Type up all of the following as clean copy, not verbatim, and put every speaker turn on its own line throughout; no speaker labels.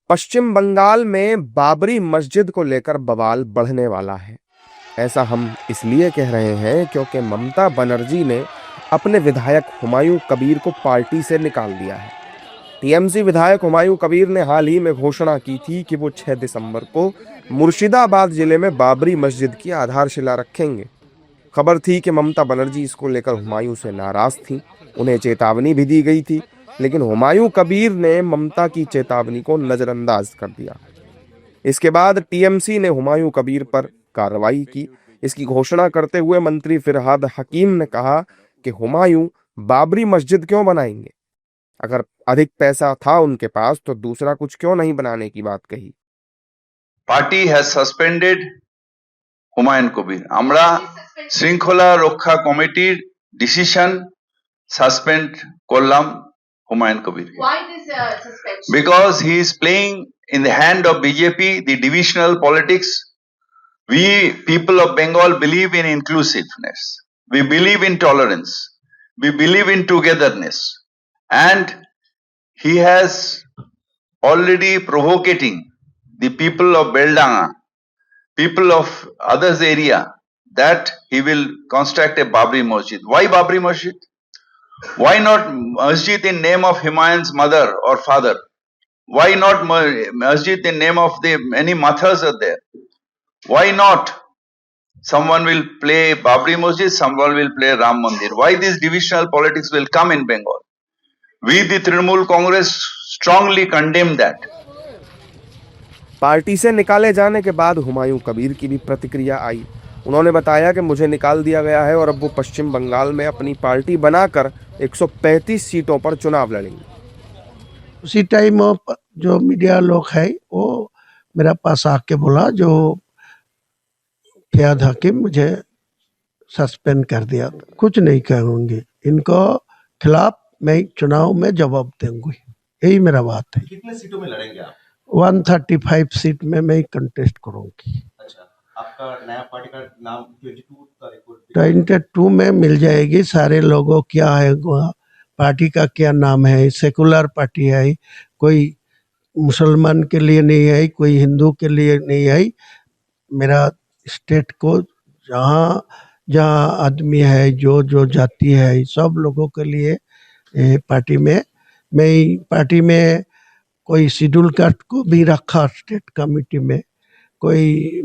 पश्चिम बंगाल में बाबरी मस्जिद को लेकर बवाल बढ़ने वाला है। ऐसा हम इसलिए कह रहे हैं क्योंकि ममता बनर्जी ने अपने विधायक हुमायूं कबीर को पार्टी से निकाल दिया है। टीएमसी विधायक हुमायूं कबीर ने हाल ही में घोषणा की थी कि वो 6 दिसंबर को मुर्शिदाबाद जिले में बाबरी मस्जिद की आधारशिला रखेंगे। खबर थी कि ममता बनर्जी इसको लेकर हुमायूं से नाराज थी, उन्हें चेतावनी भी दी गई थी, लेकिन हुमायूं कबीर ने ममता की चेतावनी को नजरअंदाज कर दिया। इसके बाद टीएमसी ने हुमायूं कबीर पर कार्रवाई की। इसकी घोषणा करते हुए मंत्री फिरहाद हकीम ने कहा कि हुमायूं बाबरी मस्जिद क्यों बनाएंगे? अगर अधिक पैसा था उनके पास तो दूसरा कुछ क्यों नहीं बनाने की बात कही।
Party has suspended Humayun Kabir. আমরা শৃঙ্খলা রক্ষা কমিটির ডিসিশন সাসপেন্ড করলাম Humayun Kabir.
Why this suspension?
Because he is playing in the hand of BJP, the divisional politics. We people of Bengal believe in inclusiveness. We believe in tolerance. We believe in togetherness. And he has already provocating the people of Beldanga, people of others area, that he will construct a Babri Masjid. Why Babri Masjid? Why not Masjid in name of Humayun's mother or father? Why not Masjid in name of the many mothers are there? Why not? Someone will play Babri Masjid, someone will play Ram Mandir. Why this divisional politics will come in Bengal? We, the Trinamool Congress, strongly condemn that.
Party से निकाले जाने के बाद हुमायूं कबीर की भी प्रतिक्रिया आई। उन्होंने बताया कि मुझे निकाल दिया गया है और अब वो पश्चिम बंगाल में अपनी पार्टी बनाकर 135 सीटों पर चुनाव लड़ेंगे।
उसी टाइम जो मीडिया लोग है वो मेरा पास आके बोला, जो फिरहाद हकीम मुझे सस्पेंड कर दिया। कुछ नहीं कहूँगी, इनको खिलाफ मैं चुनाव में जवाब दूंगी, यही मेरा बात है।
कितने सीटों में लड़ेंगे आप?
135 सीट में मैं कंटेस्ट करूंगी।
अच्छा, आपका नया पार्टी का नाम
22 में मिल जाएगी। सारे लोगों क्या है, पार्टी का क्या नाम है, सेकुलर पार्टी है, कोई मुसलमान के लिए नहीं है, कोई हिंदू के लिए नहीं है। मेरा स्टेट को जहाँ जहाँ आदमी है, जो जो जाति है, सब लोगों के लिए पार्टी में, मैं पार्टी में कोई शेड्यूल कास्ट को भी रखा स्टेट कमेटी में, कोई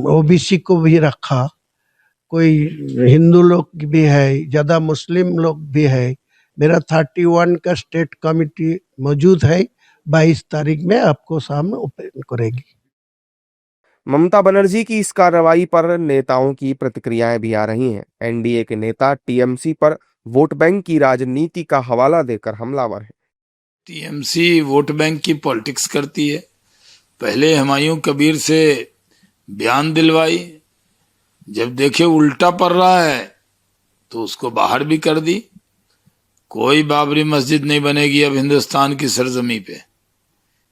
ओबीसी को भी रखा, कोई हिंदू लोग भी है, ज़्यादा मुस्लिम लोग भी है। मेरा 31 का स्टेट कमेटी मौजूद है। 22 तारीख में आपको सामने ओपन करेगी।
ममता बनर्जी की इस कार्रवाई पर नेताओं की प्रतिक्रियाएं भी आ रही हैं। एनडीए के नेता टीएमसी पर वोट बैंक की राजनीति का हवाला देकर हमलावर है।
टीएमसी वोट बैंक की पॉलिटिक्स करती है। पहले हुमायूं कबीर से बयान दिलवाई, जब देखे उल्टा पड़ रहा है तो उसको बाहर भी कर दी। कोई बाबरी मस्जिद नहीं बनेगी अब हिंदुस्तान की सरजमी पे।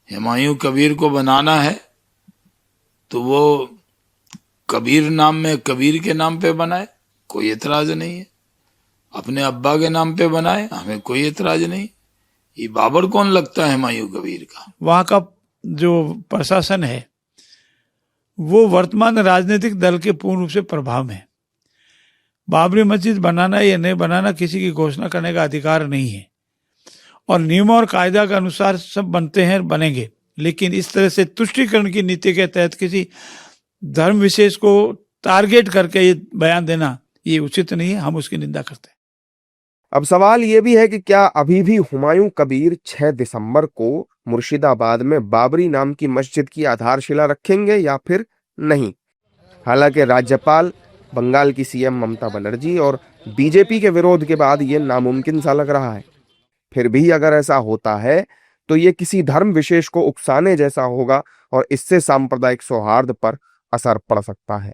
हुमायूं कबीर को बनाना है तो वो कबीर नाम में, कबीर के नाम पे बनाए, कोई एतराज नहीं है। अपने अब्बा के नाम पे बनाए, हमें कोई एतराज नहीं। ये बाबर कौन लगता है हुमायूं कबीर का?
वहाँ का जो प्रशासन है वो वर्तमान राजनीतिक दल के पूर्ण रूप से प्रभाव में है। बाबरी मस्जिद बनाना या नहीं बनाना किसी की घोषणा करने का अधिकार नहीं है, और नियम और कायदा के अनुसार सब बनते हैं, बनेंगे। लेकिन इस तरह से तुष्टीकरण की नीति के तहत किसी धर्म विशेष को टारगेट करके ये बयान देना ये उचित नहीं है, हम उसकी निंदा करते हैं।
अब सवाल ये भी है कि क्या अभी भी हुमायूं कबीर 6 दिसंबर को मुर्शिदाबाद में बाबरी नाम की मस्जिद की आधारशिला रखेंगे या फिर नहीं। हालांकि राज्यपाल, बंगाल की सीएम ममता बनर्जी और बीजेपी के विरोध के बाद ये नामुमकिन सा लग रहा है। फिर भी अगर ऐसा होता है तो ये किसी धर्म विशेष को उकसाने जैसा होगा और इससे सांप्रदायिक सौहार्द पर असर पड़ सकता है।